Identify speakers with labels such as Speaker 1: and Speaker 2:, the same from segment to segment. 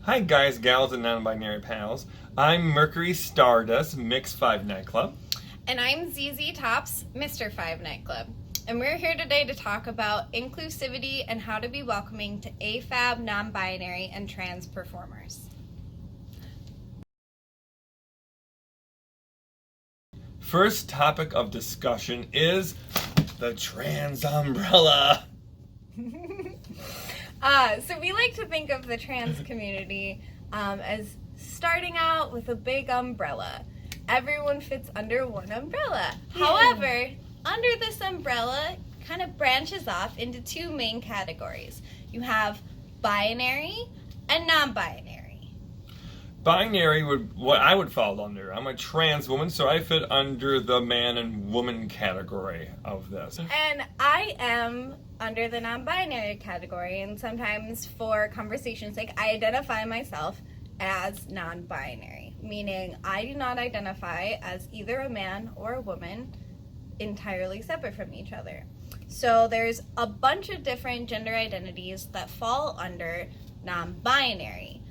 Speaker 1: Hi guys, gals, and non-binary pals. I'm Mercury Stardust, Mix 5 Nightclub.
Speaker 2: And I'm ZZ Topz, Mr. 5 Nightclub. And we're here today to talk about inclusivity and how to be welcoming to AFAb, non-binary, and trans performers.
Speaker 1: First topic of discussion is the trans umbrella.
Speaker 2: So we like to think of the trans community as starting out with a big umbrella. Everyone fits under one umbrella. Yeah. However, under this umbrella kind of branches off into two main categories. You have binary and non-binary.
Speaker 1: Binary what I would fall under. I'm a trans woman, so I fit under the man and woman category of this.
Speaker 2: And I am under the non-binary category, and sometimes for conversation's sake, I identify myself as non-binary, meaning I do not identify as either a man or a woman, entirely separate from each other. So there's a bunch of different gender identities that fall under non-binary.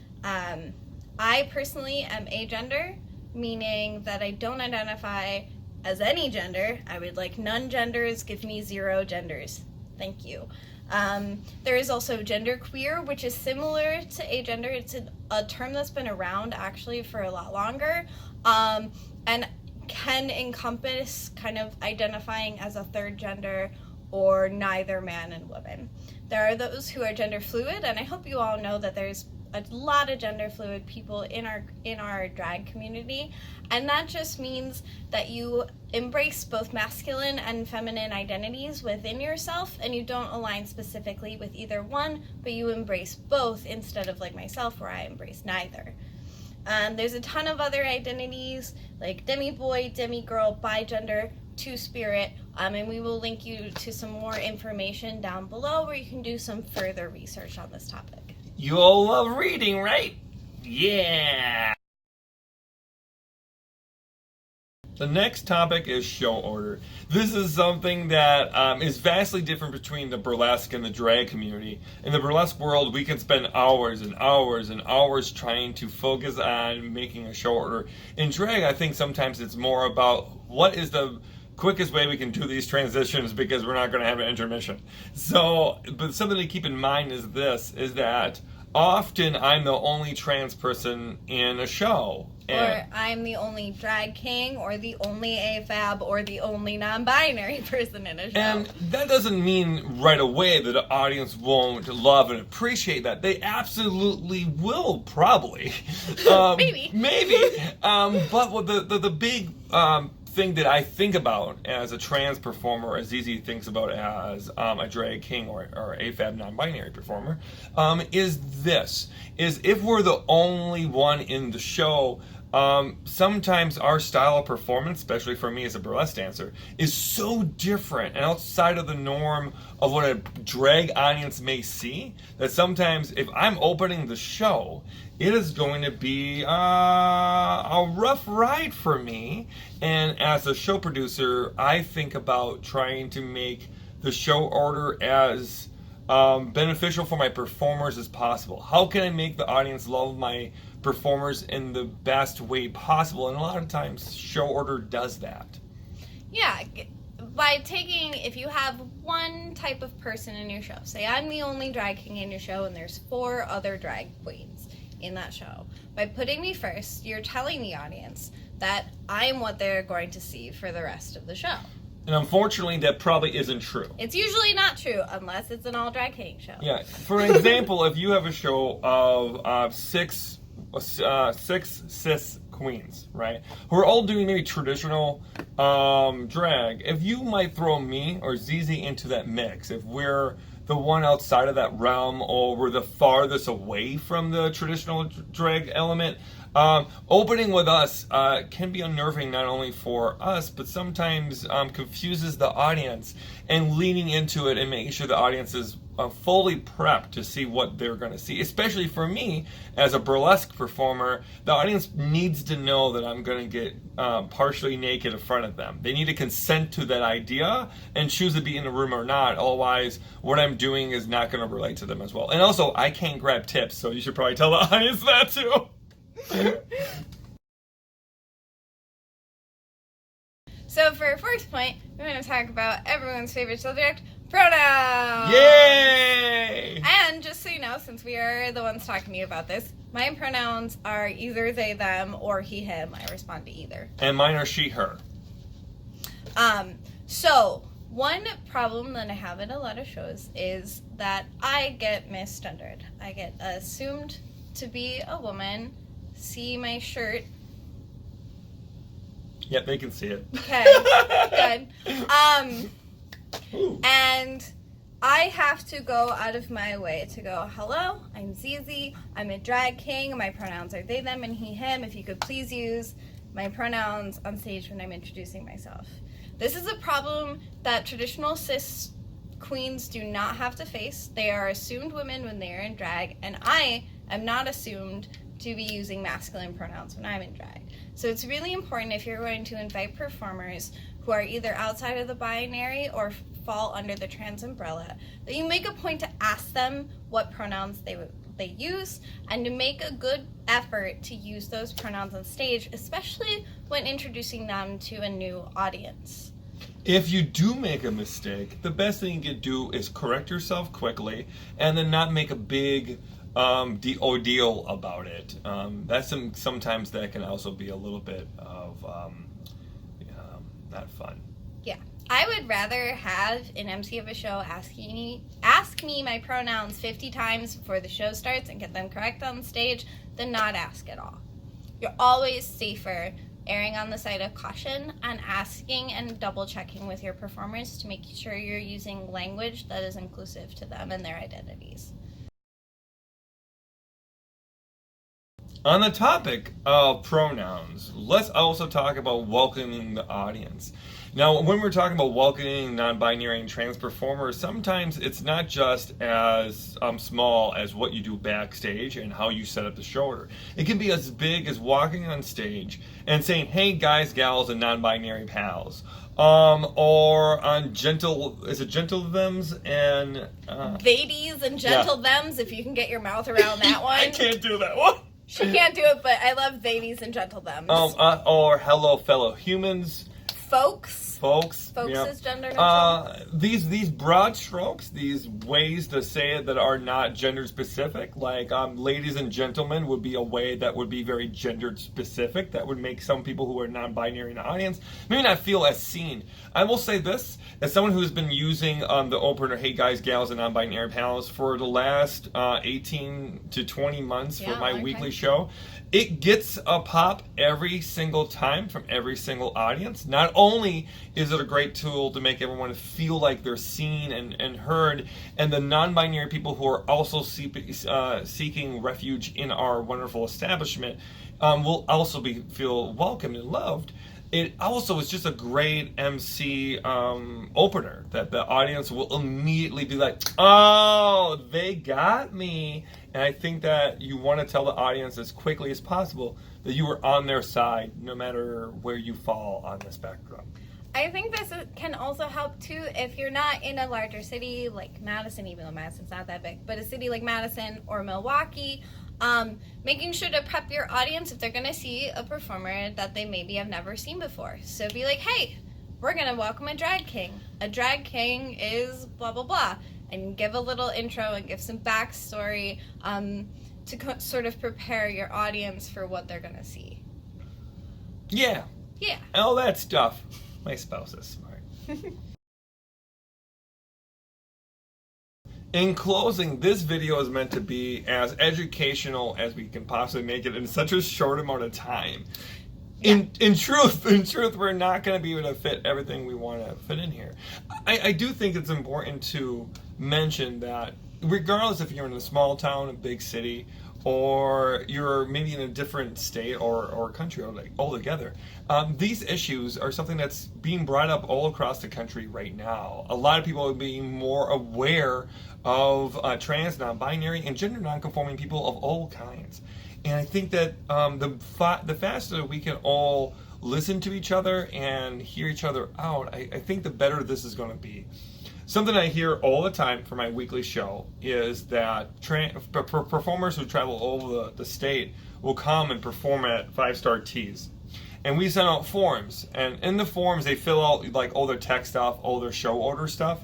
Speaker 2: I personally am agender, meaning that I don't identify as any gender. I would like none genders, give me zero genders. Thank you. There is also genderqueer, which is similar to agender. It's a term that's been around actually for a lot longer, and can encompass kind of identifying as a third gender or neither man and woman. There are those who are gender fluid, and I hope you all know that there's a lot of gender fluid people in our drag community, and that just means that you embrace both masculine and feminine identities within yourself, and you don't align specifically with either one, but you embrace both instead of like myself where I embrace neither. There's a ton of other identities like demi-boy, demi-girl, bi-gender, two-spirit, and we will link you to some more information down below where you can do some further research on this topic.
Speaker 1: You all love reading, right? Yeah! The next topic is show order. This is something that is vastly different between the burlesque and the drag community. In the burlesque world, we can spend hours and hours and hours trying to focus on making a show order. In drag, I think sometimes it's more about what is the quickest way we can do these transitions because we're not going to have an intermission. So, but something to keep in mind is that often I'm the only trans person in a show.
Speaker 2: Or I'm the only drag king, or the only AFAB, or the only non-binary person in a show.
Speaker 1: And that doesn't mean right away that the audience won't love and appreciate that. They absolutely will, probably. Maybe. But what the big thing that I think about as a trans performer, as ZZ thinks about as a drag king or AFAB non-binary performer, is if we're the only one in the show, sometimes our style of performance, especially for me as a burlesque dancer, is so different and outside of the norm of what a drag audience may see, that sometimes if I'm opening the show, it is going to be a rough ride for me. And as a show producer, I think about trying to make the show order as beneficial for my performers as possible. How can I make the audience love my performers in the best way possible? And a lot of times, show order does that.
Speaker 2: Yeah, by taking, if you have one type of person in your show, say I'm the only drag king in your show and there's 4 other drag queens in that show. By putting me first, you're telling the audience that I'm what they're going to see for the rest of the show.
Speaker 1: And unfortunately, that probably isn't true.
Speaker 2: It's usually not true unless it's an all drag king show.
Speaker 1: Yeah. For example, if you have a show of six cis queens, right, who are all doing maybe traditional drag, if you might throw me or ZZ into that mix, if we're the one outside of that realm or we're the farthest away from the traditional drag element, opening with us can be unnerving not only for us, but sometimes confuses the audience, and leaning into it and making sure the audience is fully prepped to see what they're going to see. Especially for me, as a burlesque performer, the audience needs to know that I'm going to get partially naked in front of them. They need to consent to that idea and choose to be in the room or not. Otherwise, what I'm doing is not going to relate to them as well. And also, I can't grab tips, so you should probably tell the audience that too.
Speaker 2: So for our first point, we're going to talk about everyone's favorite subject, pronouns!
Speaker 1: Yay!
Speaker 2: And just so you know, since we are the ones talking to you about this, my pronouns are either they, them, or he, him. I respond to either.
Speaker 1: And mine are she, her.
Speaker 2: So one problem that I have in a lot of shows is that I get misgendered. I get assumed to be a woman, see my shirt.
Speaker 1: Yep, they can see it.
Speaker 2: Okay, good. And I have to go out of my way to go, hello, I'm Zizi, I'm a drag king, my pronouns are they, them, and he, him. If you could please use my pronouns on stage when I'm introducing myself. This is a problem that traditional cis queens do not have to face. They are assumed women when they are in drag, and I am not assumed to be using masculine pronouns when I'm in drag. So it's really important if you're going to invite performers who are either outside of the binary or fall under the trans umbrella, that you make a point to ask them what pronouns they use, and to make a good effort to use those pronouns on stage, especially when introducing them to a new audience.
Speaker 1: If you do make a mistake, the best thing you can do is correct yourself quickly and then not make a big ordeal about it. That's sometimes that can also be a little bit of not fun.
Speaker 2: Yeah, I would rather have an MC of a show ask me my pronouns 50 times before the show starts and get them correct on stage than not ask at all. You're always safer erring on the side of caution and asking and double checking with your performers to make sure you're using language that is inclusive to them and their identities.
Speaker 1: On the topic of pronouns, let's also talk about welcoming the audience. Now, when we're talking about welcoming non-binary and trans performers, sometimes it's not just as small as what you do backstage and how you set up the show. It can be as big as walking on stage and saying, hey guys, gals, and non-binary pals. Or on gentle thems and...
Speaker 2: Ladies and gentle thems, if you can get your mouth around that one.
Speaker 1: I can't do that one.
Speaker 2: She can't do it, but I love ladies and gentle thems.
Speaker 1: Or hello, fellow humans.
Speaker 2: Folks
Speaker 1: yeah.
Speaker 2: is gender neutral.
Speaker 1: These broad strokes, these ways to say it that are not gender specific, like ladies and gentlemen would be a way that would be very gendered specific, that would make some people who are non-binary in the audience maybe not feel as seen. I will say this, as someone who's been using the opener, hey guys, gals, and non-binary pals for the last 18 to 20 months for my weekly show, it gets a pop every single time from every single audience. Not only is it a great tool to make everyone feel like they're seen and heard, and the non-binary people who are also seeking refuge in our wonderful establishment will also feel welcomed and loved. It also is just a great MC opener that the audience will immediately be like, oh, they got me. And I think that you want to tell the audience as quickly as possible that you are on their side, no matter where you fall on the spectrum.
Speaker 2: I think this can also help too if you're not in a larger city like Madison, even though Madison's not that big, but a city like Madison or Milwaukee, making sure to prep your audience if they're going to see a performer that they maybe have never seen before. So be like, hey, we're going to welcome a drag king. A drag king is blah, blah, blah. And give a little intro and give some backstory to sort of prepare your audience for what they're going to see.
Speaker 1: Yeah.
Speaker 2: Yeah.
Speaker 1: All that stuff. My spouse is smart. In closing, this video is meant to be as educational as we can possibly make it in such a short amount of time. Yeah. In truth, we're not going to be able to fit everything we want to fit in here. I do think it's important to mention that regardless if you're in a small town, a big city, or you're maybe in a different state or country altogether, these issues are something that's being brought up all across the country right now. A lot of people are being more aware of trans, non-binary, and gender non-conforming people of all kinds. And I think that the faster that we can all listen to each other and hear each other out, I think the better this is going to be. Something I hear all the time for my weekly show is that performers who travel all over the state will come and perform at 5-Star Tease. And we send out forms, and in the forms they fill out like all their tech stuff, all their show order stuff,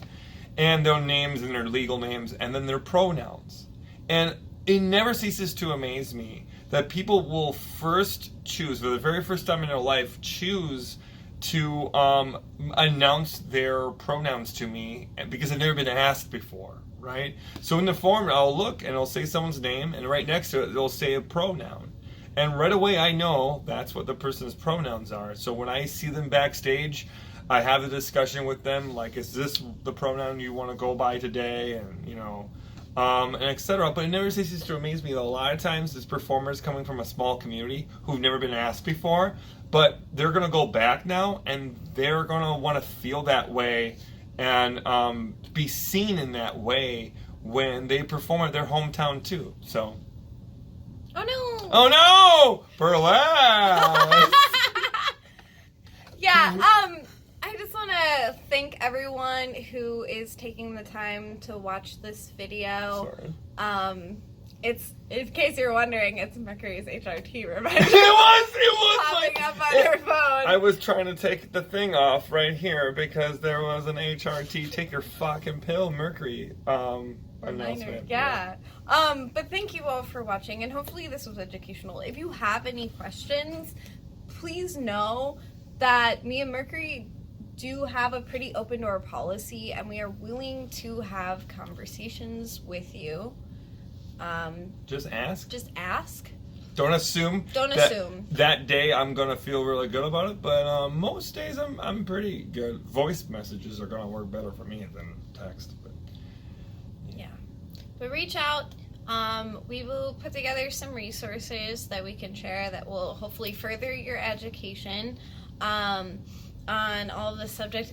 Speaker 1: and their names and their legal names, and then their pronouns. And it never ceases to amaze me that people will first choose, for the very first time in their life, choose to announce their pronouns to me because they've never been asked before, right? So in the form, I'll look and it'll say someone's name, and right next to it, it'll say a pronoun. And right away, I know that's what the person's pronouns are. So when I see them backstage, I have a discussion with them, like, is this the pronoun you want to go by today? And, and etc. But it never ceases to amaze me that a lot of times there's performers coming from a small community who've never been asked before, but they're going to go back now and they're going to want to feel that way and be seen in that way when they perform at their hometown too. So.
Speaker 2: Oh no!
Speaker 1: Oh no! Burlesque!
Speaker 2: Yeah, I just want to thank everyone who is taking the time to watch this video.
Speaker 1: Sorry.
Speaker 2: It's, in case you're wondering, it's Mercury's HRT reminder.
Speaker 1: It was
Speaker 2: popping up on her phone.
Speaker 1: I was trying to take the thing off right here because there was an HRT take your fucking pill Mercury announcement.
Speaker 2: Yeah. But thank you all for watching, and hopefully this was educational. If you have any questions, please know that me and Mercury do have a pretty open door policy, and we are willing to have conversations with you.
Speaker 1: Just ask.
Speaker 2: Just ask.
Speaker 1: Don't assume. That day I'm gonna feel really good about it, but most days I'm pretty good. Voice messages are gonna work better for me than text. But
Speaker 2: yeah. But reach out. We will put together some resources that we can share that will hopefully further your education on all of the subjects.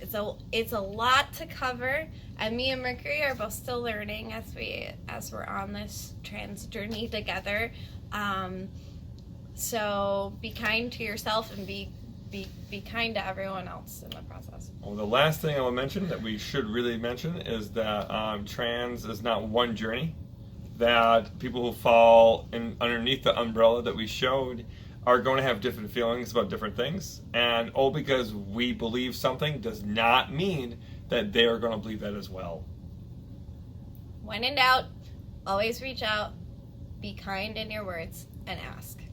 Speaker 2: It's a lot to cover, and me and Mercury are both still learning as we're on this trans journey together. So be kind to yourself and be kind to everyone else in the process.
Speaker 1: Well, the last thing I will mention that we should really mention is that trans is not one journey. That people who fall underneath the umbrella that we showed are going to have different feelings about different things. And all because we believe something does not mean that they are going to believe that as well.
Speaker 2: When in doubt, always reach out, be kind in your words, and ask.